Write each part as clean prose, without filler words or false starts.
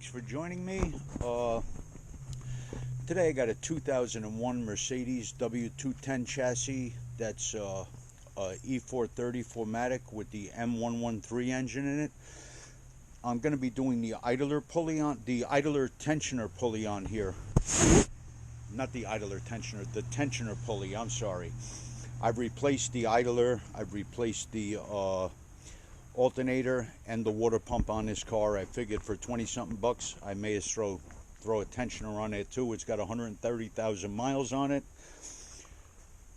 thanks for joining me. Today I got a 2001 Mercedes W210 chassis that's a E430 4MATIC with the M113 engine in it. I'm going to be doing the idler tensioner pulley on here. Not the idler tensioner, the tensioner pulley, I'm sorry. I've replaced the idler, I've replaced the alternator and the water pump on this car. I figured for 20-something bucks I may as throw a tensioner on it too. It's got 130,000 miles on it,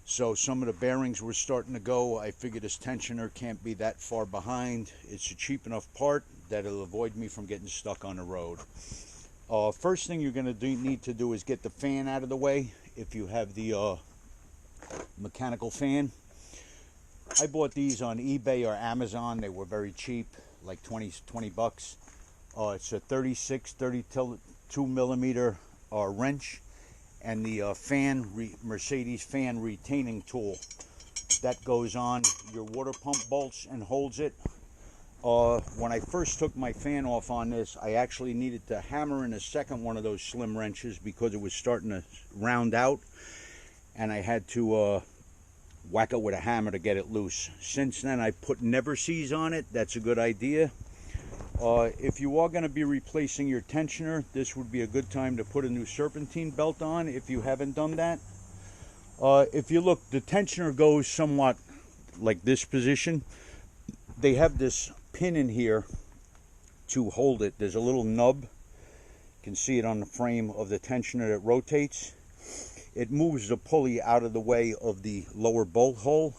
so some of the bearings were starting to go. I figured this tensioner can't be that far behind. It's a cheap enough part that it'll avoid me from getting stuck on the road. First thing you're going to need to do is get the fan out of the way if you have the mechanical fan. I bought these on eBay or Amazon. They were very cheap, like 20 bucks. It's a 32 millimeter wrench and the Mercedes fan retaining tool that goes on your water pump bolts and holds it. When I first took my fan off on this, I actually needed to hammer in a second one of those slim wrenches because it was starting to round out, and I had to whack it with a hammer to get it loose. Since then, I put never seize on it. That's a good idea. If you are going to be replacing your tensioner, this would be a good time to put a new serpentine belt on if you haven't done that. If you look, the tensioner goes somewhat like this position. They have this pin in here to hold it. There's a little nub. You can see it on the frame of the tensioner that rotates. It moves the pulley out of the way of the lower bolt hole.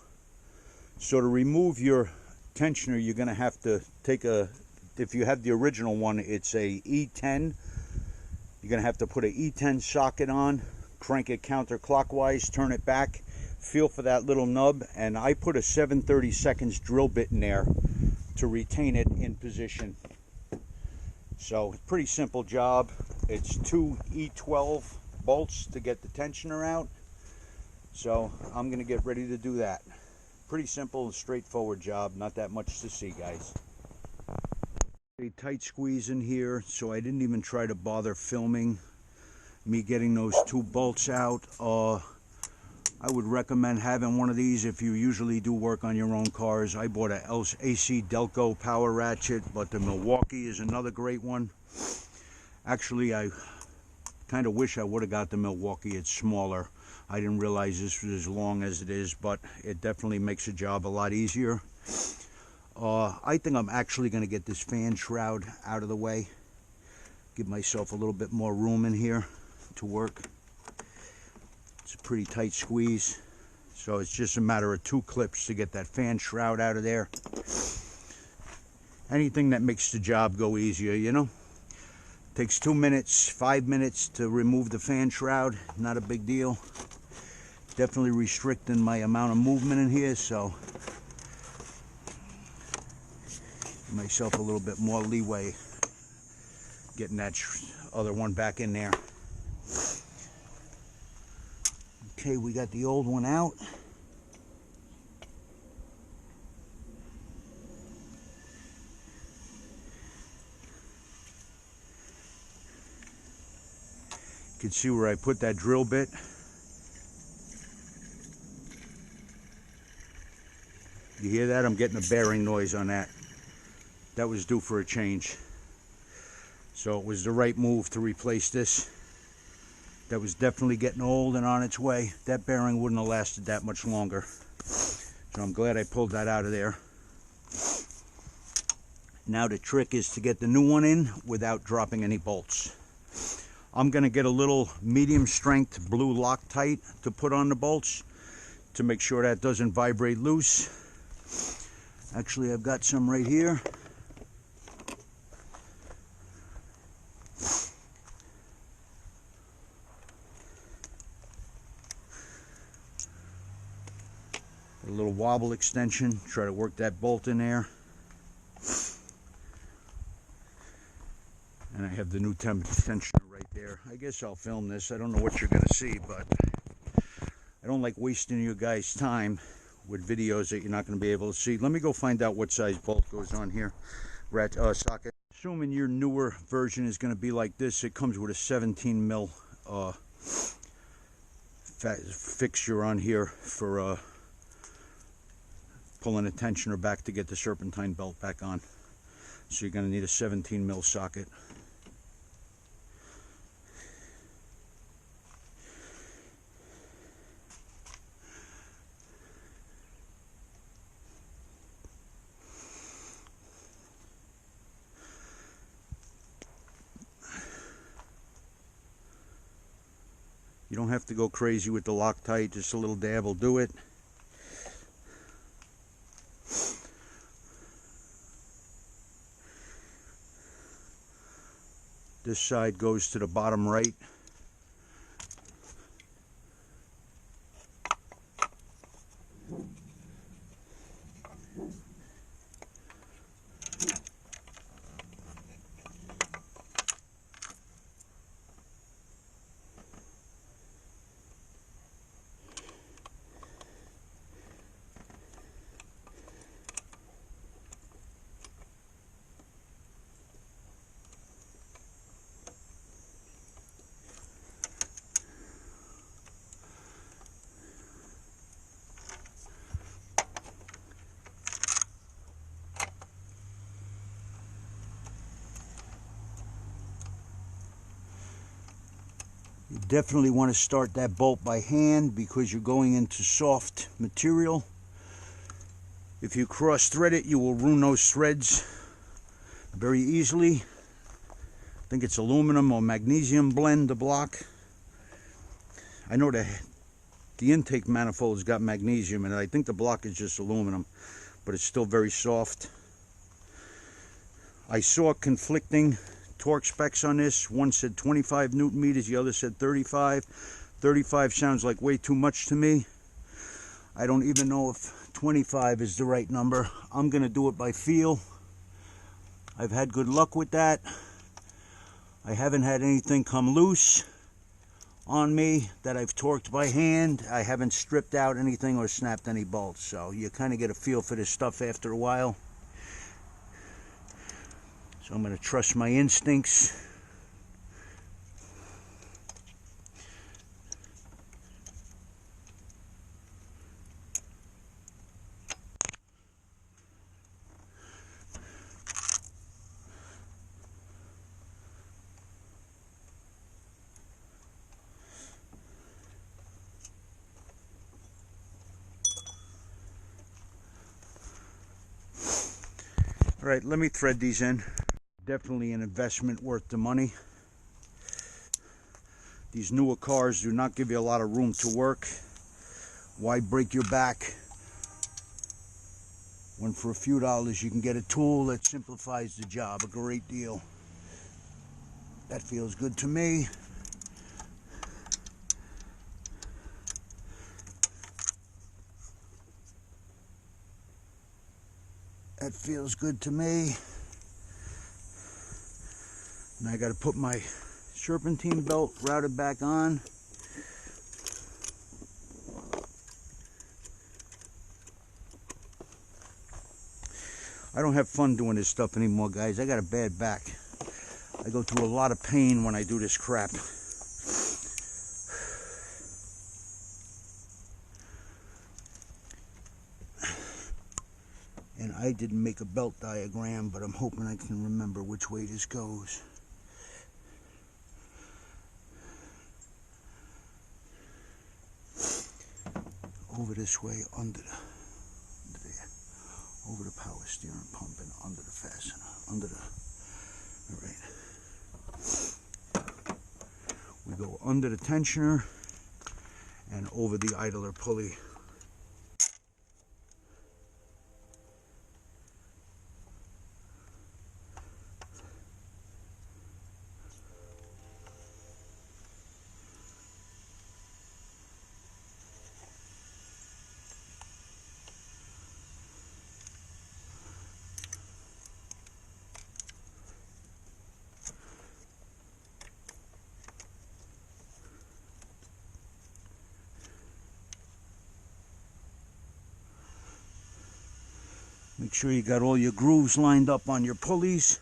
So to remove your tensioner, you're going to have to take if you have the original one, it's a E10. You're going to have to put an E10 socket on, crank it counterclockwise, turn it back, feel for that little nub, and I put a 7/32 drill bit in there to retain it in position. So, pretty simple job. It's 2 E12 bolts to get the tensioner out. So, I'm going to get ready to do that. Pretty simple and straightforward job. Not that much to see, guys. A tight squeeze in here, so I didn't even try to bother filming me getting those 2 bolts out. I would recommend having one of these if you usually do work on your own cars. I bought a AC Delco power ratchet, but the Milwaukee is another great one. Actually, I kind of wish I would have got the Milwaukee. It's smaller. I didn't realize this was as long as it is, but it definitely makes the job a lot easier. I think I'm actually going to get this fan shroud out of the way. Give myself a little bit more room in here to work. It's a pretty tight squeeze, so it's just a matter of 2 clips to get that fan shroud out of there. Anything that makes the job go easier, you know. Takes 2 minutes, 5 minutes to remove the fan shroud. Not a big deal. Definitely restricting my amount of movement in here, so give myself a little bit more leeway getting that other one back in there. Okay, we got the old one out. You can see where I put that drill bit. You hear that? I'm getting a bearing noise on that. That was due for a change. So it was the right move to replace this. That was definitely getting old and on its way. That bearing wouldn't have lasted that much longer. So I'm glad I pulled that out of there. Now the trick is to get the new one in without dropping any bolts. I'm going to get a little medium strength blue Loctite to put on the bolts to make sure that doesn't vibrate loose. Actually, I've got some right here. A little wobble extension, try to work that bolt in there. And I have the new tensioner right there. I guess I'll film this. I don't know what you're going to see, but I don't like wasting you guys' time with videos that you're not going to be able to see. Let me go find out what size bolt goes on here. Socket. assuming your newer version is going to be like this. It comes with a 17 mil fixture on here for pulling the tensioner back to get the serpentine belt back on. So you're going to need a 17 mil socket. You don't have to go crazy with the Loctite, just a little dab will do it. This side goes to the bottom right. You definitely want to start that bolt by hand because you're going into soft material. If you cross thread it, you will ruin those threads very easily. I think it's aluminum or magnesium blend, the block. I know the intake manifold's got magnesium in it. I think the block is just aluminum, but it's still very soft. I saw conflicting torque specs on this. One said 25 Newton meters, the other said 35. 35 sounds like way too much to me. I don't even know if 25 is the right number. I'm gonna do it by feel. I've had good luck with that. I haven't had anything come loose on me that I've torqued by hand. I haven't stripped out anything or snapped any bolts, so you kind of get a feel for this stuff after a while. So I'm going to trust my instincts. All right, let me thread these in. Definitely an investment worth the money. These newer cars do not give you a lot of room to work. Why break your back when for a few dollars you can get a tool that simplifies the job a great deal? That feels good to me. That feels good to me. And I got to put my serpentine belt routed back on. I don't have fun doing this stuff anymore, guys. I got a bad back. I go through a lot of pain when I do this crap. And I didn't make a belt diagram, but I'm hoping I can remember which way this goes. Over this way, under there, over the power steering pump and under the fastener, all right. We go under the tensioner and over the idler pulley. Make sure you got all your grooves lined up on your pulleys.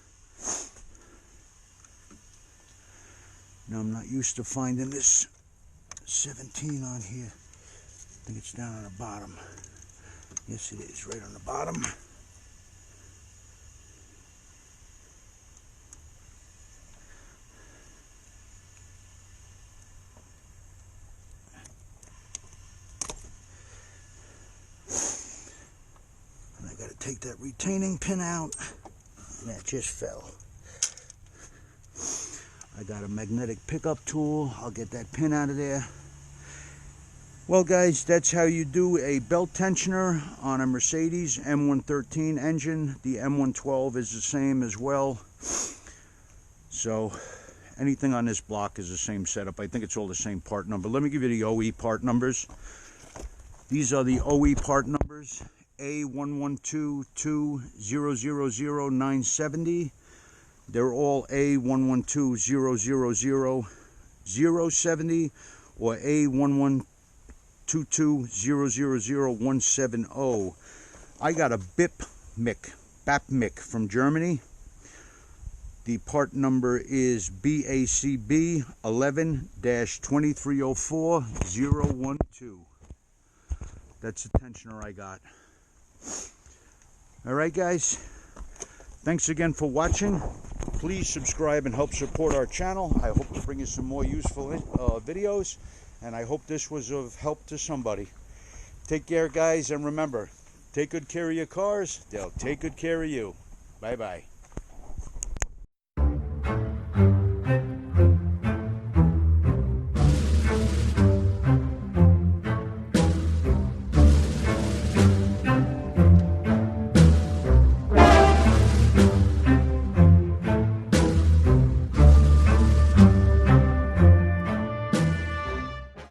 Now I'm not used to finding this 17 on here. I think it's down on the bottom. Yes, it is, right on the bottom. And I got to take that retaining pin out, and that just fell. I got a magnetic pickup tool. I'll get that pin out of there. Well guys, that's how you do a belt tensioner on a Mercedes M113 engine. The M112 is the same as well. So anything on this block is the same setup. I think it's all the same part number. Let me give you the OE part numbers. These are the OE part numbers. A1122000970. They're all A11200070 or A1122000170. I got a BAPMIC from Germany. The part number is BACB 11-2304012. That's the tensioner I got. Alright guys, thanks again for watching. Please subscribe and help support our channel. I hope to bring you some more useful videos, and I hope this was of help to somebody. Take care guys, and remember, take good care of your cars, they'll take good care of you. Bye bye.